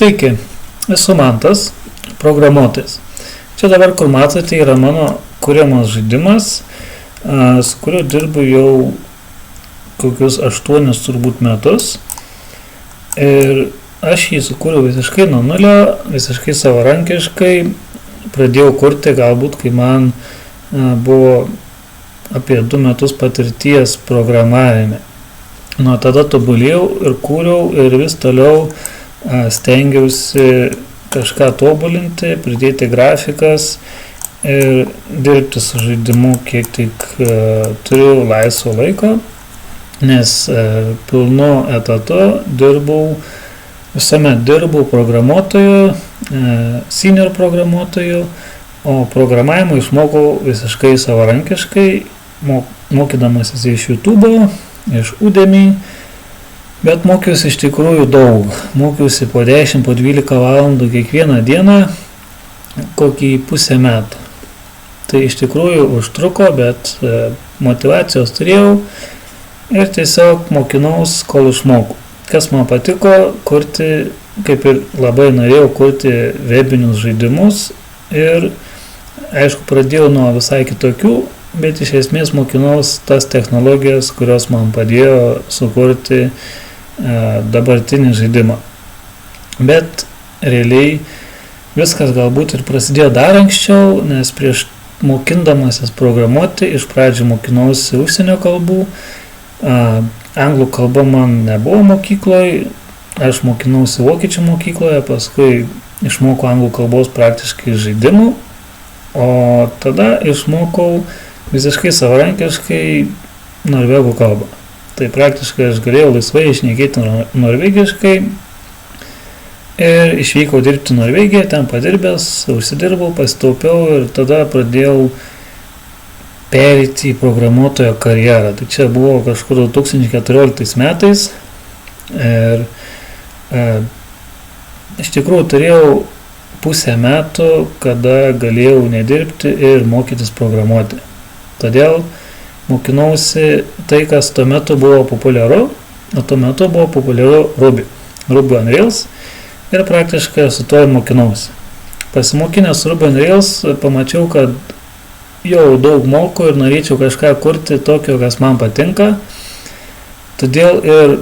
Sveiki, esu Mantas, programuotojas. Čia dabar, kur matote, yra mano kuriamas žaidimas, su kuriuo dirbu jau kokius 8 turbūt metus. Ir aš jį sukūriau visiškai nuo nulio, visiškai savarankiškai. Pradėjau kurti galbūt, kai man buvo apie 2 metus patirties programavime. Nuo tada tobulėjau ir kūriau ir vis toliau stengiausi kažką tobulinti, pridėti grafikas ir dirbti su žaidimu kiek tik turiu laisvo laiko, nes pilnu etatu visuomet dirbau programuotoju, senior programuotoju, o programavimą išmokau visiškai savarankiškai, mokydamasis iš YouTube, iš Udemy, bet mokiausi iš tikrųjų daug. Mokiausi po 10, po 12 valandų kiekvieną dieną, kokį pusę metų. Tai iš tikrųjų užtruko, bet motyvacijos turėjau ir tiesiog mokinaus, kol išmokau. Kas man patiko, kurti, kaip ir labai norėjau kurti webinius žaidimus ir aišku pradėjau nuo visai kitokių, bet iš esmės mokinaus tas technologijas, kurios man padėjo sukurti dabartinį žaidimą. Bet realiai viskas galbūt ir prasidėjo dar anksčiau, nes prieš mokindamasis programuoti iš pradžių mokinausi užsienio kalbų. Anglų kalba man nebuvo mokykloje, aš mokinausi vokiečių mokykloje, paskui išmokau anglų kalbos praktiškai žaidimų, o tada išmokau visiškai savarankiškai norvegų kalbą. Tai praktiškai aš galėjau laisvai šnekėti norvegiškai ir išvykau dirbti Norvegiją, ten padirbęs, užsidirbau, pasitaupiau ir tada pradėjau perėti į programuotojo karjerą. Tai čia buvo kažkur 2014 metais ir iš tikrųjų turėjau pusę metų, kada galėjau nedirbti ir mokytis programuoti. Todėl mokinausi tai, kas tuo metu buvo populiaru, o tuo metu buvo populiaru Ruby on Rails ir praktiškai su to ir mokinausi. Pasimokinęs Ruby on Rails pamačiau, kad jau daug moku ir norėčiau kažką kurti tokio, kas man patinka, todėl ir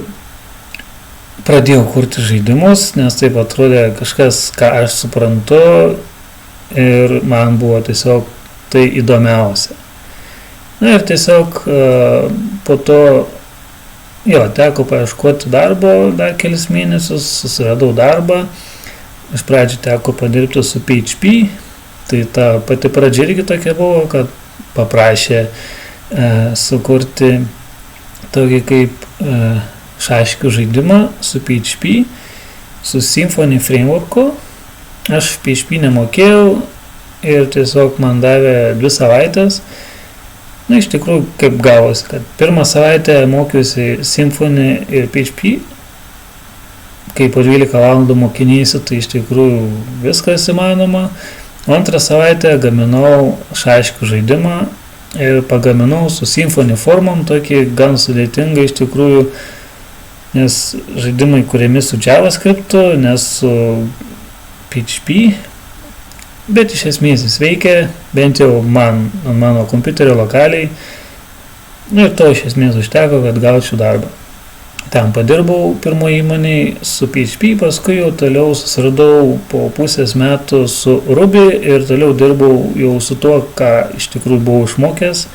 pradėjau kurti žaidimus, nes taip atrodė kažkas, ką aš suprantu ir man buvo tiesiog tai įdomiausia. Na ir tiesiog po to teko paieškoti darbo dar kelis mėnesius, susiradau darbą. Iš pradžių teko padirbti su PHP, tai ta pati pradžia irgi tokia buvo, kad paprašė sukurti tokį kaip šaškių žaidimą su PHP, su Symfony frameworku. Aš PHP nemokėjau ir tiesiog man davė 2 savaitės. Na, iš tikrųjų, kaip gavosi, kad pirmą savaitę mokiausi Symfony ir PHP, kai po 12 valandų mokinėsi, tai iš tikrųjų viskas įmanoma. Antrą savaitę gaminau šaškių žaidimą ir pagaminau su Symfony formom, tokį gan sudėtingą iš tikrųjų, nes žaidimai kuriami su JavaScriptu, nes su PHP, bet iš esmės jis veikia, bent jau man, ant mano kompiuterio lokaliai, ir to iš esmės užteko, kad gaučiau darbą. Ten padirbau pirmoje įmonėje su PHP, paskui jau toliau susiradau po pusės metų su Ruby ir toliau dirbau jau su tuo, ką iš tikrųjų buvau išmokęs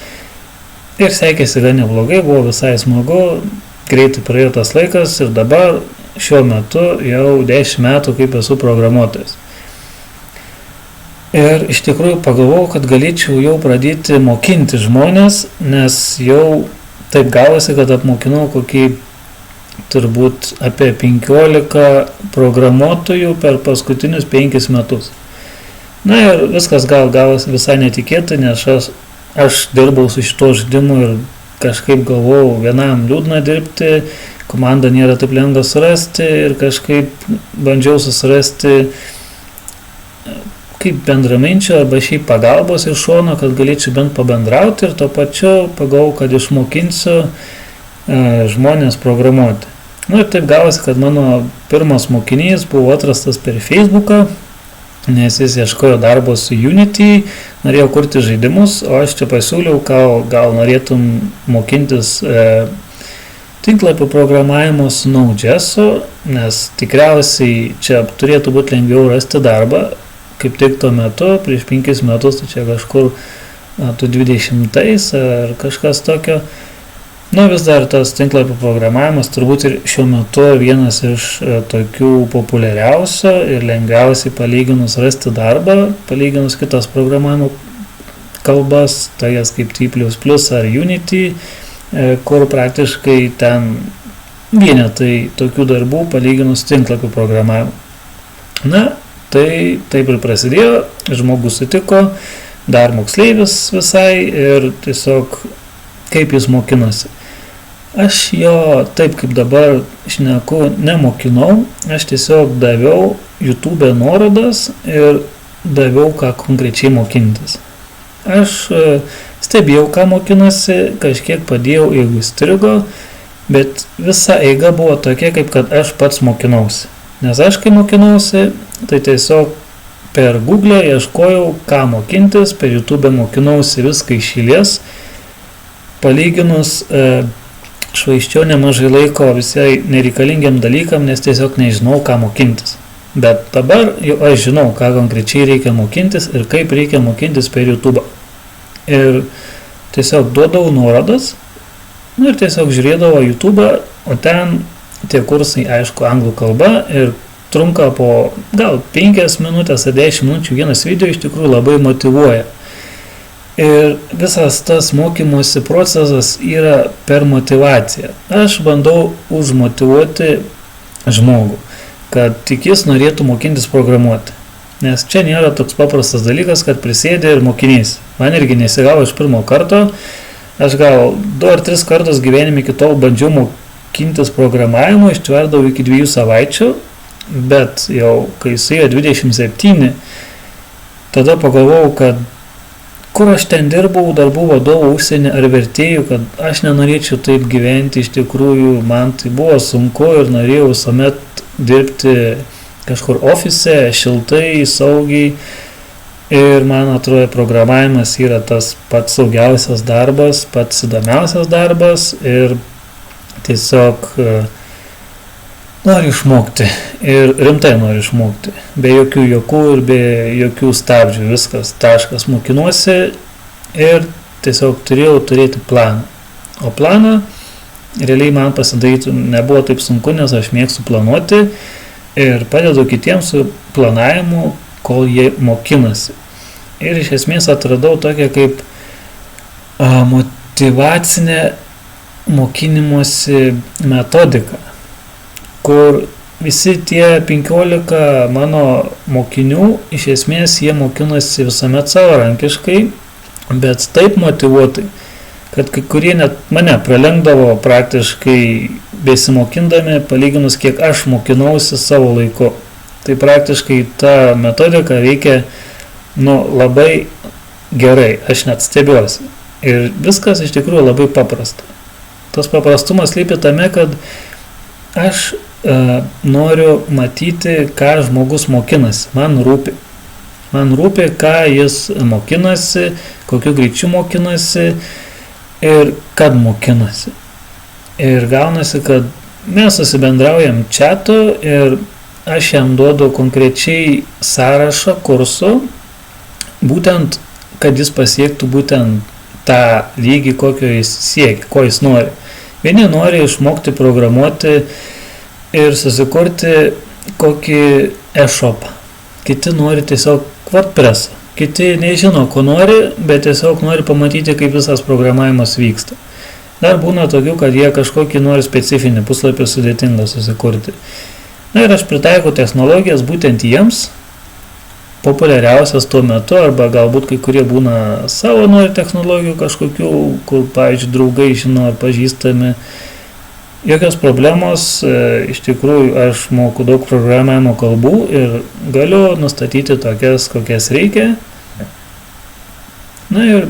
ir sekėsi gan neblogai, buvo visai smagu, greitai praėjo tas laikas ir dabar šiuo metu jau 10 metų kaip esu programuotojas. Ir iš tikrųjų pagalvojau, kad galėčiau jau pradėti mokinti žmonės, nes jau taip gavosi, kad apmokinau kokį turbūt apie 15 programuotojų per paskutinius 5 metus. Na ir viskas gavosi visai netikėtai, nes aš dirbau su šito žaidimu ir kažkaip galvojau, vienam liūdna dirbti, komandą nėra taip lengva surasti ir kažkaip bandžiau susirasti kaip bendraminčio arba šiaip pagalbos iš šono, kad galėčiau bent pabendrauti ir tuo pačiu pagalvojau, kad išmokinsiu žmonės programuoti. Nu ir taip gavosi, kad mano pirmas mokinys buvo atrastas per Facebooką, nes jis ieškojo darbo su Unity, norėjo kurti žaidimus, o aš čia pasiūliau, gal norėtum mokintis tinklapio programavimo su Node.js', nes tikriausiai čia turėtų būti lengviau rasti darbą, kaip tik tuo metu, prieš 5 metus, tai čia kažkur 20 ar kažkas tokio. Vis dar tas tinklapio programavimas turbūt ir šiuo metu vienas iš tokių populiariausių ir lengviausiai palyginus rasti darbą, palyginus kitas programavimo kalbas, tokias kaip C++ ar Unity, kur praktiškai ten vienetai tokių darbų palyginus tinklapio programavimu. Tai taip ir prasidėjo, žmogus sutiko, dar moksleivis visai ir tiesiog kaip jis mokinosi. Aš jo, taip kaip dabar šneku, nemokinau, aš tiesiog daviau YouTube nuorodas ir daviau, ką konkrečiai mokintis. Aš stebėjau, ką mokinasi, kažkiek padėjau, jeigu įstrigo, bet visa eiga buvo tokia, kaip kad aš pats mokinausi. Nes aš, kai mokinausi, tai tiesiog per Google ieškojau, ką mokintis, per YouTube mokinausi viską iš eilės, palyginus švaiščiau nemažai laiko visai nereikalingiam dalykam, nes tiesiog nežinau, ką mokintis. Bet dabar jau aš žinau, ką konkrečiai reikia mokintis ir kaip reikia mokintis per YouTube. Ir tiesiog duodavau nuorodas, ir tiesiog žiūrėdavau YouTube, o ten tie kursai, aišku, anglų kalba ir trunka po gal 5 minutės ar 10 minučių vienas video, iš tikrųjų labai motyvuoja. Ir visas tas mokymosi procesas yra per motivaciją. Aš bandau užmotyvuoti žmogų, kad tik jis norėtų mokintis programuoti. Nes čia nėra toks paprastas dalykas, kad prisėdė ir mokinys. Man irgi nesigavo iš pirmo karto. Aš gal 2 ar 3 kartus gyvenime iki tol bandžiau mokintis programavimo, ištverdavau iki 2 savaičių, bet jau kai suėjo 27, tada pagalvojau, kad kur aš ten dirbau, darbų vadovų užsienį ar vertėjų, kad aš nenorėčiau taip gyventi, iš tikrųjų man tai buvo sunku ir norėjau visuomet dirbti kažkur ofise, šiltai, saugiai ir man atrodo programavimas yra tas pats saugiausias darbas, pats įdomiausias darbas ir tiesiog noriu išmokti ir rimtai noriu išmokti, be jokių juokų ir be jokių stabdžių, viskas, taškas, mokinuosi ir tiesiog turėjau turėti planą. O planą realiai man pasidaryti nebuvo taip sunku, nes aš mėgstu planuoti ir padedu kitiems su planavimu, kol jie mokinasi. Ir iš esmės atradau tokią kaip motyvacinę mokinimosi metodiką, kur visi tie 15 mano mokinių, iš esmės jie mokinosi visuomet savarankiškai, bet taip motyvuotai, kad kai kurie net mane pralenkdavo praktiškai besimokindami, palyginus kiek aš mokinausi savo laiku. Tai praktiškai ta metodika veikia labai gerai, aš net stebiuosi. Ir viskas iš tikrųjų labai paprasta. Tas paprastumas slypi tame, kad aš noriu matyti, ką žmogus mokinasi. Man rūpi, ką jis mokinasi, kokiu greičiu mokinasi ir kad mokinasi. Ir gaunasi, kad mes susibendraujam chatu ir aš jam duodu konkrečiai sąrašą kursų, būtent, kad jis pasiektų būtent tą lygį, kokio jis siekia, ko jis nori. Vieni nori išmokti programuoti ir susikurti kokį e-shopą. Kiti nori tiesiog WordPress. Kiti nežino, ko nori, bet tiesiog nori pamatyti, kaip visas programavimas vyksta. Dar būna tokių, kad jie kažkokį nori specifinį puslapį sudėtingą susikurti. Ir aš pritaikau technologijas būtent jiems, populiariausias tuo metu, arba galbūt kai kurie būna savo nori technologijų kažkokių, kur, pavyzdžiui, draugai žino ar pažįstami. Jokios problemos, iš tikrųjų aš moku daug programavimo kalbų ir galiu nustatyti tokias, kokias reikia. Ir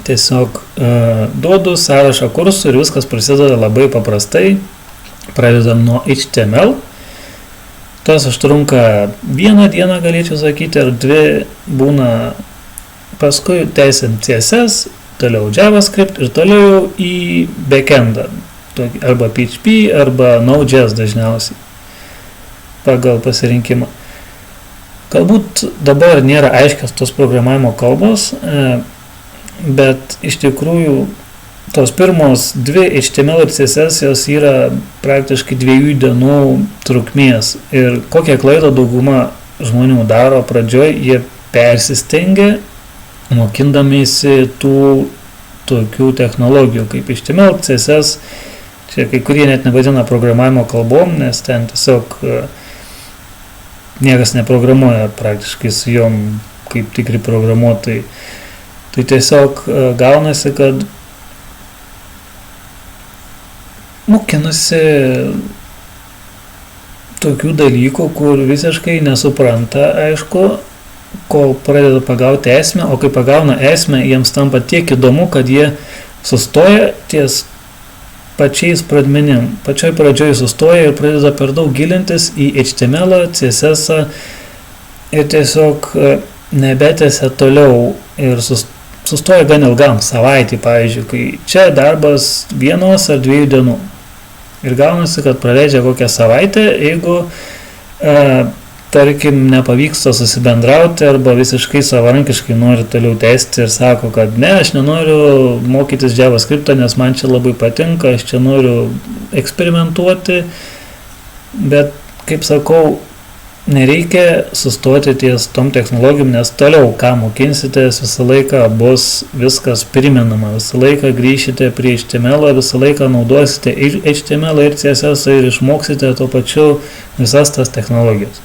tiesiog duodu sąrašą kursų ir viskas prasideda labai paprastai. pradedam nuo HTML. Tas užtrunka 1 dieną, galėčiau sakyti, ar 2 būna, paskui tęsiam CSS, toliau JavaScript ir toliau į backendą, arba PHP, arba Node.js dažniausiai, pagal pasirinkimą. Galbūt dabar nėra aiškios tos programavimo kalbos, bet iš tikrųjų tos pirmos 2 HTML ir CSS jos yra praktiškai 2 dienų trukmės. Ir kokią klaidą dauguma žmonių daro pradžioj, jie persistengia, mokindamiesi tų tokių technologijų kaip HTML, CSS. Čia kai kurie net nevadina programavimo kalbom, nes ten tiesiog niekas neprogramuoja praktiškai su jom kaip tikri programuotojai. Tai tiesiog gaunasi, kad mokinasi tokių dalykų, kur visiškai nesupranta, aišku, kol pradeda pagauti esmę, o kai pagauna esmę, jiems tampa tiek įdomu, kad jie sustoja ties pačiais pradmenim. Pačioj pradžioj sustoja ir pradeda per daug gilintis į HTML, CSS ir tiesiog nebetęsia toliau ir sustoja gan ilgam, savaitį, pavyzdžiui, kai čia darbas 1 ar 2 dienų. Ir gaunasi, kad praleidžia kokią savaitę, jeigu tarkim, nepavyksta susibendrauti arba visiškai savarankiškai nori toliau tęsti ir sako, kad ne, aš nenoriu mokytis JavaScript'o, nes man čia labai patinka, aš čia noriu eksperimentuoti, bet, kaip sakau, nereikia sustoti ties tom technologijom, nes toliau, ką mokinsitės, visą laiką bus viskas primenama, visą laiką grįšite prie HTML, visą laiką naudosite ir HTML, ir CSS, ir išmoksite tuo pačiu visas tas technologijas.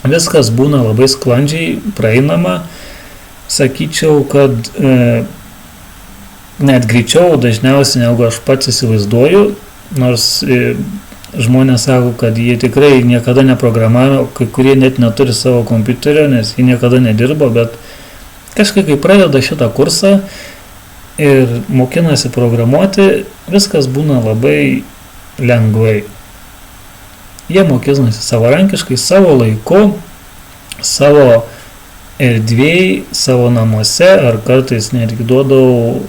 Viskas būna labai sklandžiai praeinama, sakyčiau, kad net greičiau dažniausiai negu aš pats įsivaizduoju, nors žmonės sako, kad jie tikrai niekada neprogramavo, kai kurie net neturi savo kompiuterio, nes jie niekada nedirbo, bet kažkaip kai pradeda šitą kursą ir mokinasi programuoti, viskas būna labai lengvai. Jie mokinasi savarankiškai, savo laiku, savo erdvėj, savo namuose, ar kartais netgi duodavau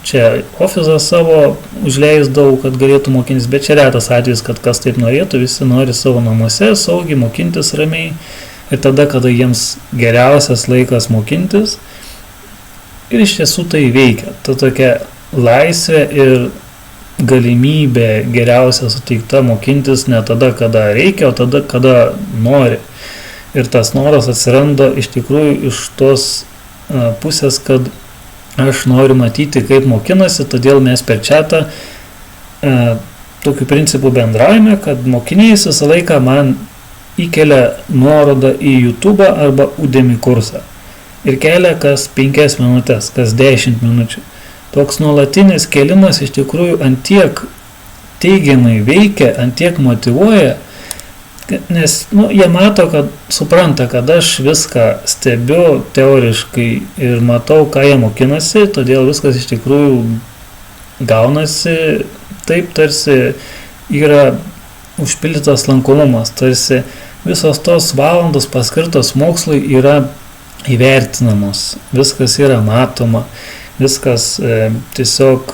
čia ofisą savo, užleisdavau, kad galėtų mokintis, bet čia retas atvejis, kad kas taip norėtų, visi nori savo namuose, saugiai mokintis ramiai ir tada, kada jiems geriausias laikas mokintis. Ir iš tiesų tai veikia. Ta tokia laisvė ir galimybė geriausia suteikta mokintis ne tada, kada reikia, o tada, kada nori. Ir tas noras atsiranda iš tikrųjų iš tos pusės, kad aš noriu matyti, kaip mokinasi, todėl mes per chatą tokiu principu bendraujame, kad mokiniais visą laiką man įkelia nuorodą į YouTube arba Udemy kursą. Ir kelia kas 5 minutės, kas 10 minučių. Toks nuolatinis kėlimas iš tikrųjų antiek teigiamai veikia, antiek motyvuoja, nes jie mato, kad supranta, kad aš viską stebiu teoriškai ir matau, ką jie mokinasi, todėl viskas iš tikrųjų gaunasi taip, tarsi yra užpildytas lankomumas, tarsi visos tos valandos paskirtos mokslui yra įvertinamos, viskas yra matoma. Viskas tiesiog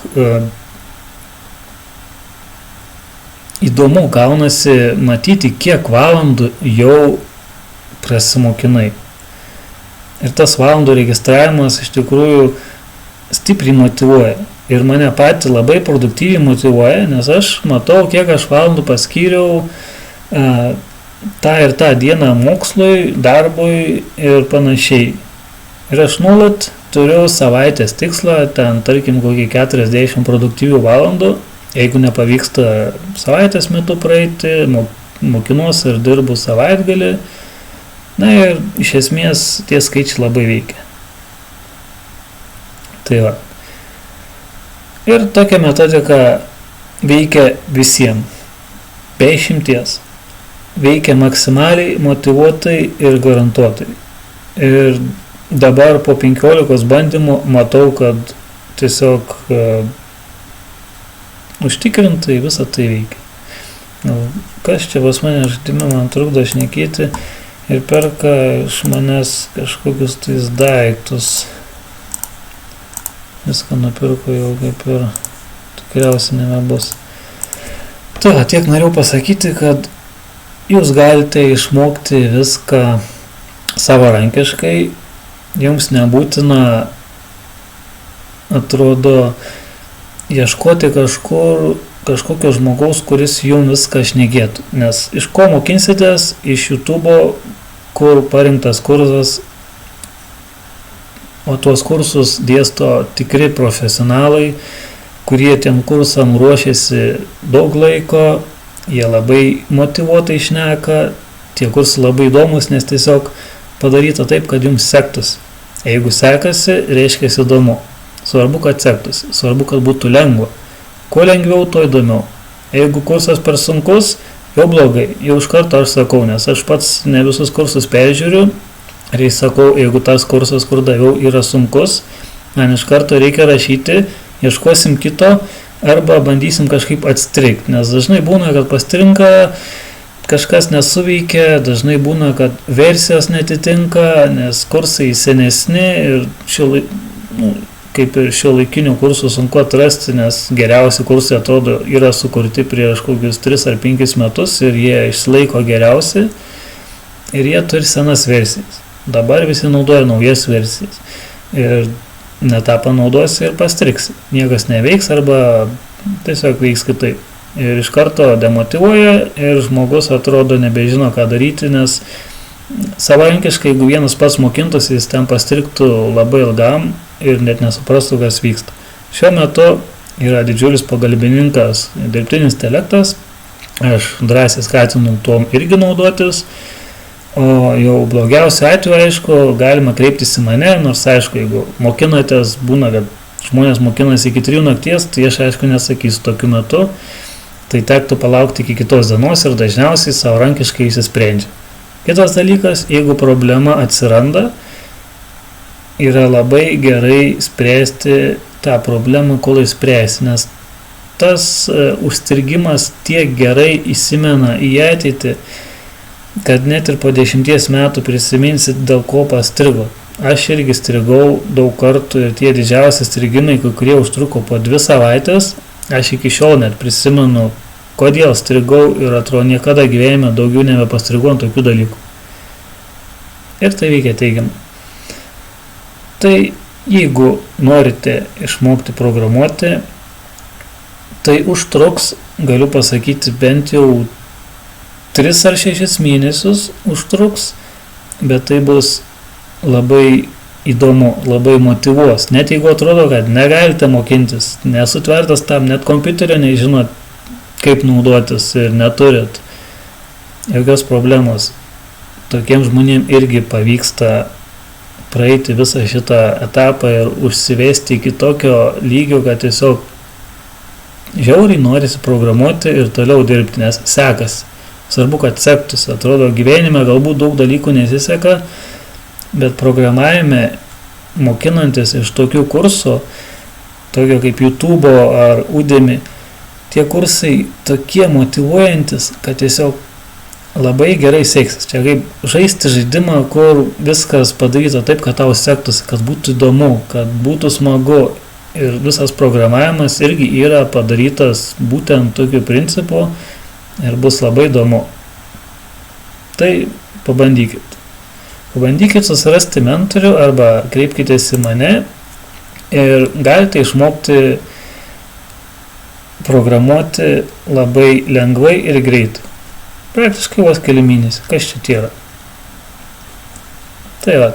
įdomu gaunasi matyti, kiek valandų jau prasimokinai. Ir tas valandų registravimas iš tikrųjų stipriai motyvuoja. Ir mane patį labai produktyviai motyvuoja, nes aš matau, kiek aš valandų paskyriau tą ir tą dieną mokslui, darbui ir panašiai. Ir aš nuolat turiu savaitės tikslą, ten tarkim kokį 40 produktyvių valandų, jeigu nepavyksta savaitės metu praeiti, mokinuos ir dirbu savaitgalį, na ir iš esmės tie skaičiai labai veikia. Tai va. Ir tokia metodika veikia visiems, be išimties. Veikia maksimaliai, motyvuotai ir garantuotai. Ir dabar po 15 bandymų matau, kad tiesiog užtikrintai visą tai veikia. Kas čia pas mane žaidime man trukdo šnekėti ir perka iš manęs kažkokius tais daiktus. Viską nupirko jau kaip ir tikriausiai nebebus. Tai tiek norėjau pasakyti, kad jūs galite išmokti viską savarankiškai, jums nebūtina, atrodo, ieškoti kažkokio žmogaus, kuris jums viską šnekėtų. Nes iš ko mokinsitės? Iš YouTube, kur parinktas kursas, o tuos kursus dėsto tikri profesionalai, kurie tiem kursam ruošiasi daug laiko, jie labai motyvuotai šneka, tie kursai labai įdomus, nes tiesiog padaryta taip, kad jums sektųsi. Jeigu sekasi, reiškia įdomu. Svarbu, kad sektųsi, svarbu, kad būtų lengva. Kuo lengviau, to įdomiau. Jeigu kursas per sunkus, jau blogai, jau iš karto aš sakau, nes aš pats ne visus kursus peržiūriu, ir sakau, jeigu tas kursas, kur daviau, yra sunkus, man iš karto reikia rašyti, ieškosim kito, arba bandysim kažkaip atstrikti, nes dažnai būna, kad pastrinka, kažkas nesuveikia, dažnai būna, kad versijos netitinka, nes kursai senesni ir kaip ir šiuolaikinių kursų sunku atrasti, nes geriausi kursai atrodo yra sukurti prieš kokius 3 ar 5 metus ir jie išlaiko geriausi ir jie turi senas versijas. Dabar visi naudoja naujas versijas ir netą panaudosi ir pastriksi. Niekas neveiks arba tiesiog veiks kitaip. Ir iš karto demotyvuoja ir žmogus atrodo nebežino, ką daryti, nes savarankiškai, jeigu vienas pats mokintųsi, jis ten pastriktų labai ilgam ir net nesuprastų, kas vyksta. Šiuo metu yra didžiulis pagalbininkas dirbtinis intelektas, aš drąsiai skatinu tuom irgi naudotis, o jau blogiausiu atveju, aišku, galima kreiptis į mane, nors aišku, jeigu mokinatės, būna, kad žmonės mokinasi iki 3 nakties, tai aš aišku nesakysiu tokiu metu, tai tektų palaukti iki kitos dienos ir dažniausiai savarankiškai išsisprendžia. Kitas dalykas, jeigu problema atsiranda, yra labai gerai spręsti tą problemą, kol išspręsi, nes tas užstrigimas tiek gerai įsimena į ateitį, kad net ir po 10 metų prisiminsit, dėl ko pastrigo. Aš irgi strigau daug kartų ir tie didžiausi strigimai, kurie užtruko po 2 savaitės, aš iki šiol net prisimenu, kodėl strigau ir atrodo niekada gyvenime daugiau nebepastrigau ant tokių dalykų. Ir tai veikia teigiamai. Tai jeigu norite išmokti programuoti, tai užtruks, galiu pasakyti, bent jau 3 ar 6 mėnesius užtruks, bet tai bus labai įdomu, labai motyvuos. Net jeigu atrodo, kad negalite mokintis, nesutvertas tam, net kompiuterio nežinot, kaip naudotis ir neturit jokios problemos. Tokiems žmonėms irgi pavyksta praeiti visą šitą etapą ir užsivesti iki tokio lygio, kad tiesiog žiauriai norisi programuoti ir toliau dirbti, nes sekasi. Svarbu, kad sektųsi. Atrodo, gyvenime galbūt daug dalykų nesiseka, bet programavime, mokinantis iš tokių kursų, tokio kaip YouTube ar Udemy, tie kursai tokie motyvuojantis, kad tiesiog labai gerai seksis. Čia kaip žaisti žaidimą, kur viskas padaryta taip, kad tau sektųsi, kad būtų įdomu, kad būtų smagu. Ir visas programavimas irgi yra padarytas būtent tokiu principu ir bus labai įdomu. Tai pabandykit. Pabandykit susirasti mentorių arba kreipkitės į mane ir galite išmokti programuoti labai lengvai ir greitai. Praktiškai vos keli mėnesiai. Kas čia yra? Tai va.